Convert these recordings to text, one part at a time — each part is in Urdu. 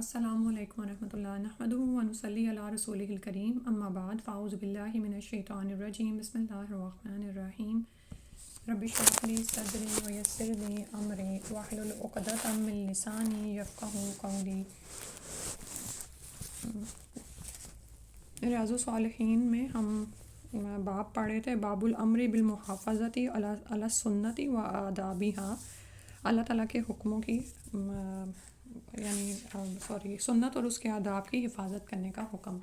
السلام علیکم ورحمۃ اللہ نحمدہ ونصلی علی رسولہ الکریم اما بعد فاعوذ باللہ من الشیطان الرجیم بسم اللہ الرحمن الرحیم رب اشرح لی صدری ویسر لی امری واحلل عقدۃ من لسانی یفقہوا قولی۔ ریاض الصالحین میں ہم باب پڑھے تھے، باب الامر بالمحافظۃ علی السنت و آدابها، اللہ تعالیٰ کے حکموں کی سنت اور اس کے آداب کی حفاظت کرنے کا حکم۔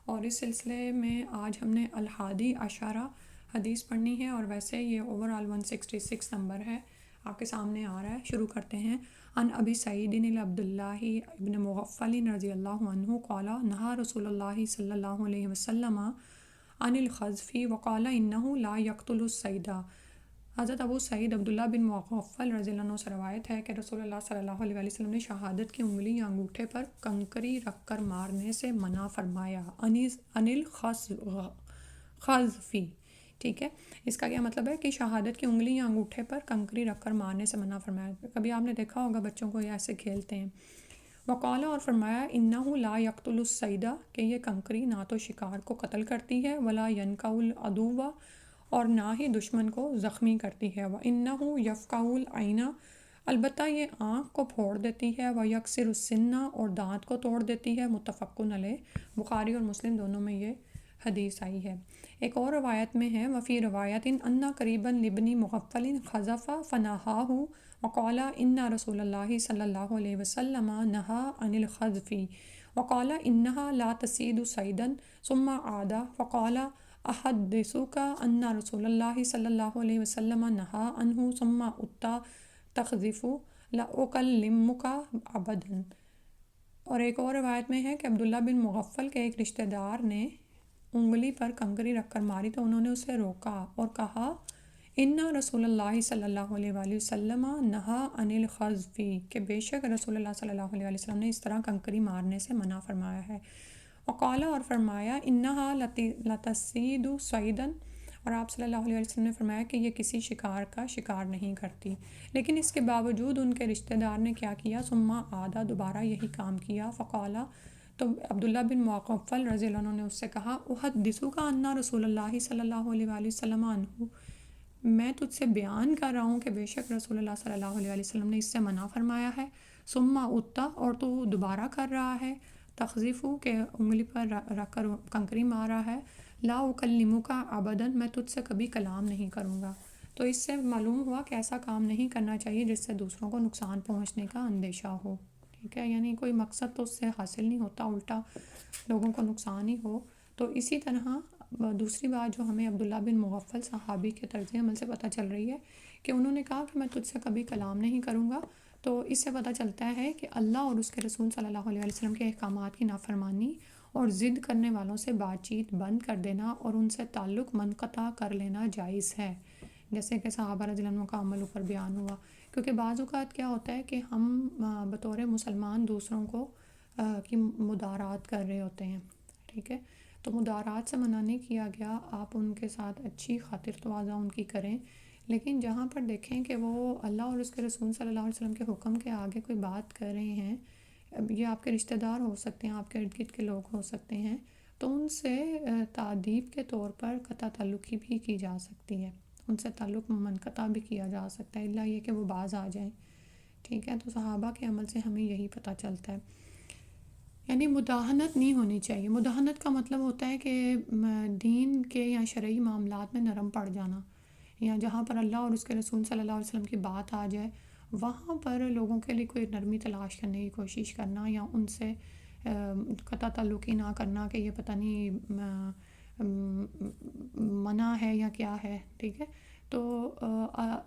اور اس سلسلے میں آج ہم نے الحادی عشرہ حدیث پڑھنی ہے، اور ویسے یہ اوورآل 166 نمبر ہے، آپ کے سامنے آ رہا ہے۔ شروع کرتے ہیں۔ ان ابی سعید عبداللہ ابن مغفل رضی اللہ عنہ قال نہا رسول اللہ صلی اللہ علیہ وسلم عن الخذف وقال انہ لا یقتل الصید۔ حضرت ابو سعید عبداللہ بن مغفل رضی اللہ عنہ سے روایت ہے کہ رسول اللہ صلی اللہ علیہ وسلم نے شہادت کی انگلی یا انگوٹھے پر کنکری رکھ کر مارنے سے منع فرمایا۔ انل خذفی، ٹھیک ہے، اس کا کیا مطلب ہے کہ شہادت کی انگلی یا انگوٹھے پر کنکری رکھ کر مارنے سے منع فرمایا۔ کبھی آپ نے دیکھا ہوگا بچوں کو یہ ایسے کھیلتے ہیں۔ وقال، اور فرمایا، انہ لا یقتل الصید، کہ یہ کنکری نہ تو شکار کو قتل کرتی ہے، ولا ینکع العدو، اور نہ ہی دشمن کو زخمی کرتی ہے، وَإِنَّهُ يَفْقَعُ الْعَيْنَ، البتہ یہ آنکھ کو پھوڑ دیتی ہے، وَيَكْسِرُ السِّنَّ، اور دانت کو توڑ دیتی ہے۔ متفق علیہ، بخاری اور مسلم دونوں میں یہ حدیث آئی ہے۔ ایک اور روایت میں ہے، وفی روایت ان قریبا لابن مغفل خذف فنہاہ وقال ان رسول اللہ صلی اللہ علیہ وسلم نہا عن الخذف وقال انہا لا تصید صیدا ثم عاد فقال احدثک ان رسول اللہ صلی اللہ علیہ وسلم نہا عنہ ثم اتا تخذف لاکلمک ابدا۔ اور ایک اور روایت میں ہے کہ عبداللہ بن مغفل کے ایک رشتہ دار نے انگلی پر کنکری رکھ کر ماری تو انہوں نے اسے روکا اور کہا، ان رسول اللہ صلی اللہ علیہ وآلہ وسلم نہا عن الخذف، کہ بے شک رسول اللہ صلی اللہ علیہ وسلم نے اس طرح کنکری مارنے سے منع فرمایا ہے۔ وقال، اور فرمایا، انہا لتصید صیدا، اور آپ صلی اللہ علیہ وسلم نے فرمایا کہ یہ کسی شکار کا شکار نہیں کرتی۔ لیکن اس کے باوجود ان کے رشتہ دار نے کیا کیا، ثم عاد، دوبارہ یہی کام کیا۔ فقال، تو عبداللہ بن مغفل رضی اللہ عنہ نے اس سے کہا، احدثک ان رسول اللہ صلی اللہ علیہ وآلہ وسلم عنہ، میں تجھ سے بیان کر رہا ہوں کہ بے شک رسول اللہ صلی اللہ علیہ وآلہ وسلم نے اس سے منع فرمایا ہے۔ ثم اتا، اور تو دوبارہ کر رہا ہے، تخذف، کہ انگلی پر رکھ کر کنکری مار رہا ہے، لا اکلمک ابدا، میں تجھ سے کبھی کلام نہیں کروں گا۔ تو اس سے معلوم ہوا کہ ایسا کام نہیں کرنا چاہیے جس سے دوسروں کو نقصان پہنچنے کا اندیشہ ہو، ٹھیک ہے، یعنی کوئی مقصد تو اس سے حاصل نہیں ہوتا، الٹا لوگوں کو نقصان ہی ہو۔ تو اسی طرح دوسری بات جو ہمیں عبداللہ بن مغفل صحابی کے طرز عمل سے پتہ چل رہی ہے کہ انہوں نے کہا کہ میں تجھ سے کبھی کلام نہیں کروں گا، تو اس سے پتہ چلتا ہے کہ اللہ اور اس کے رسول صلی اللہ علیہ وسلم کے احکامات کی نافرمانی اور ضد کرنے والوں سے بات چیت بند کر دینا اور ان سے تعلق منقطع کر لینا جائز ہے، جیسے کہ صحابہ رضی اللہ عنہ کا عمل اوپر بیان ہوا۔ کیونکہ بعض اوقات کیا ہوتا ہے کہ ہم بطور مسلمان دوسروں کو کی مدارات کر رہے ہوتے ہیں، ٹھیک ہے، تو مدارات سے منع نہیں کیا گیا، آپ ان کے ساتھ اچھی خاطر تواضع ان کی کریں، لیکن جہاں پر دیکھیں کہ وہ اللہ اور اس کے رسول صلی اللہ علیہ وسلم کے حکم کے آگے کوئی بات کر رہے ہیں، یہ آپ کے رشتہ دار ہو سکتے ہیں، آپ کے ارد گرد کے لوگ ہو سکتے ہیں، تو ان سے تادیب کے طور پر قطع تعلقی بھی کی جا سکتی ہے، ان سے تعلق منقطع بھی کیا جا سکتا ہے، الا یہ کہ وہ باز آ جائیں، ٹھیک ہے۔ تو صحابہ کے عمل سے ہمیں یہی پتہ چلتا ہے، یعنی مداہنت نہیں ہونی چاہیے۔ مداہنت کا مطلب ہوتا ہے کہ دین کے یا شرعی معاملات میں نرم پڑ جانا، یا جہاں پر اللہ اور اس کے رسول صلی اللہ علیہ وسلم کی بات آ جائے وہاں پر لوگوں کے لیے کوئی نرمی تلاش کرنے کی کوشش کرنا، یا ان سے قطع تعلقی نہ کرنا کہ یہ پتہ نہیں منع ہے یا کیا ہے، ٹھیک ہے۔ تو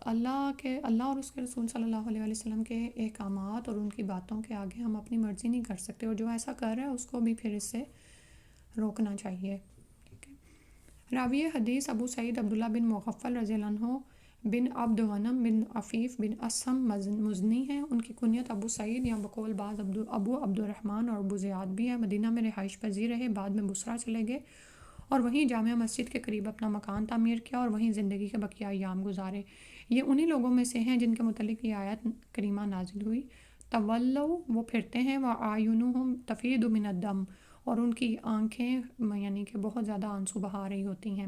اللہ اور اس کے رسول صلی اللہ علیہ وسلم کے احکامات اور ان کی باتوں کے آگے ہم اپنی مرضی نہیں کر سکتے، اور جو ایسا کر رہا ہے اس کو بھی پھر اس سے روکنا چاہیے، ٹھیک ہے۔ راوی حدیث ابو سعید عبداللہ بن مغفل رضی اللہ عنہ بن عبد ونم بن عفیف بن اسم مزنی ہیں، ان کی کنیت ابو سعید یا بقول بعض ابو عبد الرحمن اور ابو زیاد بھی ہے۔ مدینہ میں رہائش پذیر رہے، بعد میں بصرہ چلے گئے اور وہیں جامع مسجد کے قریب اپنا مکان تعمیر کیا اور وہیں زندگی کے بقیہ ایام گزارے۔ یہ انہی لوگوں میں سے ہیں جن کے متعلق یہ آیت کریمہ نازل ہوئی، تولوا وہ پھرتے ہیں، وَأَعْيُنُهُمْ تَفِيضُ مِنَ الدَّمِ اور ان کی آنکھیں یعنی کہ بہت زیادہ آنسو بہا رہی ہوتی ہیں،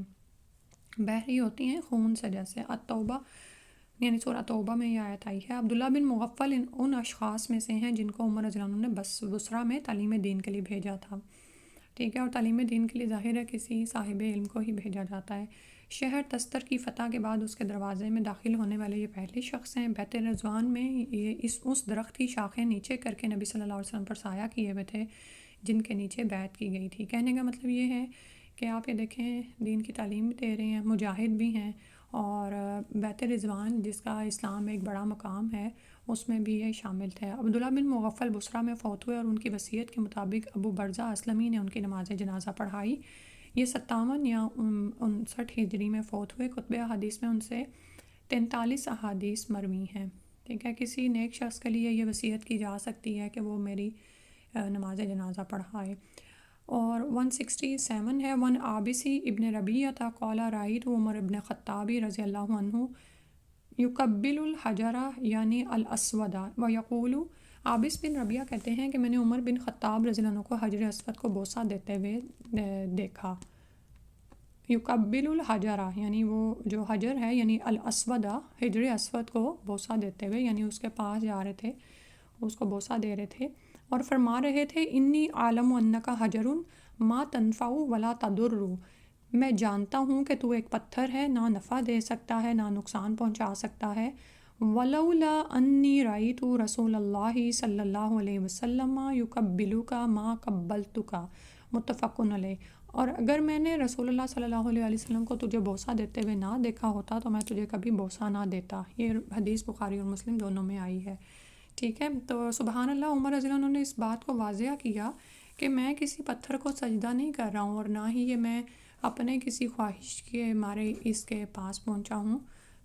بہہ رہی ہوتی ہیں خون سے جیسے۔ التوبہ یعنی سورہ توبہ میں یہ آیت آئی ہے۔ عبداللہ بن مغفل ان اشخاص میں سے ہیں جن کو عمر رضی اللہ عنہ نے بصرہ میں تعلیم دین کے لیے بھیجا تھا، ٹھیک ہے، اور تعلیم دین کے لیے ظاہر ہے کسی صاحب علم کو ہی بھیجا جاتا ہے۔ شہر تستر کی فتح کے بعد اس کے دروازے میں داخل ہونے والے یہ پہلے شخص ہیں۔ بیت رضوان میں یہ اس درخت کی شاخیں نیچے کر کے نبی صلی اللہ علیہ وسلم پر سایہ کیے ہوئے تھے جن کے نیچے بیعت کی گئی تھی۔ کہنے کا مطلب یہ ہے کہ آپ یہ دیکھیں دین کی تعلیم بھی دے رہے ہیں، مجاہد بھی ہیں، اور بیت رضوان جس کا اسلام میں ایک بڑا مقام ہے اس میں بھی یہ شامل تھے۔ عبداللہ بن مغفل بصرہ میں فوت ہوئے اور ان کی وصیت کے مطابق ابو برزہ اسلمی نے ان کی نماز جنازہ پڑھائی۔ یہ 57 یا 59 ہجری میں فوت ہوئے۔ کتب احادیث میں ان سے 43 احادیث مروی ہیں، ٹھیک ہے۔ کسی نیک شخص کے لیے یہ وصیت کی جا سکتی ہے کہ وہ میری نماز جنازہ پڑھائے۔ اور 167 ہے، ون عابسی ابن ربیعہ قال رأیت عمر ابن خطابی رضی اللہ عنہ یقبل الحجرہ یعنی الاسود ویقول، عابس بن ربیعہ کہتے ہیں کہ میں نے عمر بن خطاب رضی اللہ عنہ کو حجر اسود کو بوسہ دیتے ہوئے دیکھا۔ یقبل الحجرہ یعنی وہ جو حجر ہے یعنی الاسود، حجر اسود کو بوسہ دیتے ہوئے، یعنی اس کے پاس جا رہے تھے، اس کو بوسہ دے رہے تھے اور فرما رہے تھے انی عالم انک حجر ما تنفع ولا تضر، میں جانتا ہوں کہ تو ایک پتھر ہے، نہ نفع دے سکتا ہے نہ نقصان پہنچا سکتا ہے۔ ولولا انی رأیت رسول اللہ صلی اللہ علیہ وسلم یقبلک ما قبلتک، متفق علیہ۔ اور اگر میں نے رسول اللہ صلی اللہ علیہ وسلم کو تجھے بوسہ دیتے ہوئے نہ دیکھا ہوتا تو میں تجھے کبھی بوسہ نہ دیتا۔ یہ حدیث بخاری اور مسلم دونوں میں آئی ہے، ٹھیک ہے۔ تو سبحان اللہ، عمر رضی اللہ عنہ نے اس بات کو واضح کیا کہ میں کسی پتھر کو سجدہ نہیں کر رہا ہوں اور نہ ہی یہ میں اپنے کسی خواہش کے مارے اس کے پاس پہنچا ہوں،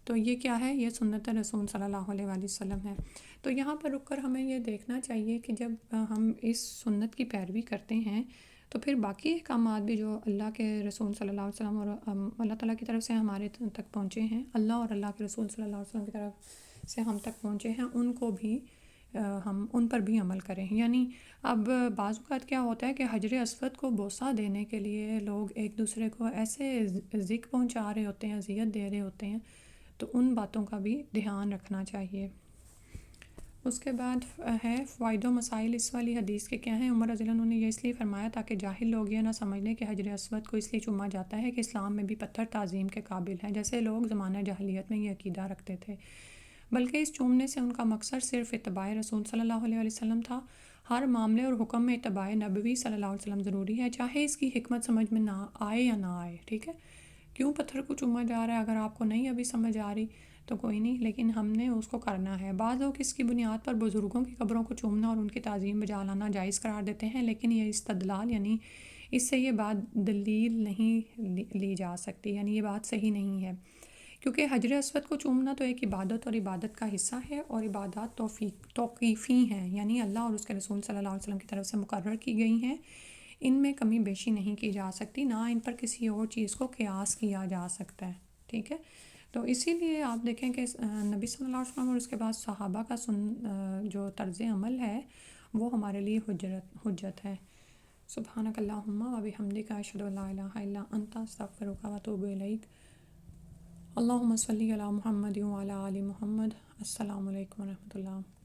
تو یہ کیا ہے، یہ سنت رسول صلی اللہ علیہ وآلہ وسلم ہے۔ تو یہاں پر رک کر ہمیں یہ دیکھنا چاہیے کہ جب ہم اس سنت کی پیروی کرتے ہیں تو پھر باقی احکامات بھی جو اللہ کے رسول صلی اللہ علیہ وسلم اور اللہ تعالیٰ کی طرف سے ہمارے تک پہنچے ہیں، اللہ اور اللہ کے رسول صلی اللہ علیہ وسلم کی طرف سے ہم تک پہنچے ہیں، ان کو بھی ہم ان پر بھی عمل کریں۔ یعنی اب بعض اوقات کیا ہوتا ہے کہ حجر اسود کو بوسہ دینے کے لیے لوگ ایک دوسرے کو ایسے ذک پہنچا رہے ہوتے ہیں، اذیت دے رہے ہوتے ہیں، تو ان باتوں کا بھی دھیان رکھنا چاہیے۔ اس کے بعد ہے فوائد و مسائل اس والی حدیث کے کیا ہیں۔ عمر رضی اللہ عنہ نے یہ اس لیے فرمایا تاکہ جاہل لوگ یہ نہ سمجھ لیں کہ حجر اسود کو اس لیے چوما جاتا ہے کہ اسلام میں بھی پتھر تعظیم کے قابل ہیں، جیسے لوگ زمانہ جاہلیت میں یہ عقیدہ رکھتے تھے، بلکہ اس چومنے سے ان کا مقصد صرف اتباع رسول صلی اللہ علیہ وسلم تھا۔ ہر معاملے اور حکم میں اتباع نبوی صلی اللہ علیہ وسلم ضروری ہے، چاہے اس کی حکمت سمجھ میں نہ آئے یا نہ آئے، ٹھیک ہے۔ کیوں پتھر کو چوما جا رہا ہے، اگر آپ کو نہیں ابھی سمجھ آ رہی تو کوئی نہیں، لیکن ہم نے اس کو کرنا ہے۔ بعض لوگ اس کی بنیاد پر بزرگوں کی قبروں کو چومنا اور ان کی تعظیم بجا لانا جائز قرار دیتے ہیں، لیکن یہ استدلال یعنی اس سے یہ بات دلیل نہیں لی جا سکتی، یعنی یہ بات صحیح نہیں ہے، کیونکہ حجر اسود کو چومنا تو ایک عبادت اور عبادت کا حصہ ہے، اور عبادات توقیفی ہیں، یعنی اللہ اور اس کے رسول صلی اللہ علیہ وسلم کی طرف سے مقرر کی گئی ہیں، ان میں کمی بیشی نہیں کی جا سکتی، نہ ان پر کسی اور چیز کو قیاس کیا جا سکتا ہے، ٹھیک ہے۔ تو اسی لیے آپ دیکھیں کہ نبی صلی اللہ علیہ وسلم اور اس کے بعد صحابہ کا جو طرز عمل ہے وہ ہمارے لیے حجت ہے۔ سبحانک اللہم و بحمدک اشہد ان لا الہ الا انت استغفرک و اتوب الیک۔ اللہم صلی علی محمد و علی آل محمد۔ السلام علیکم و رحمۃ اللہ۔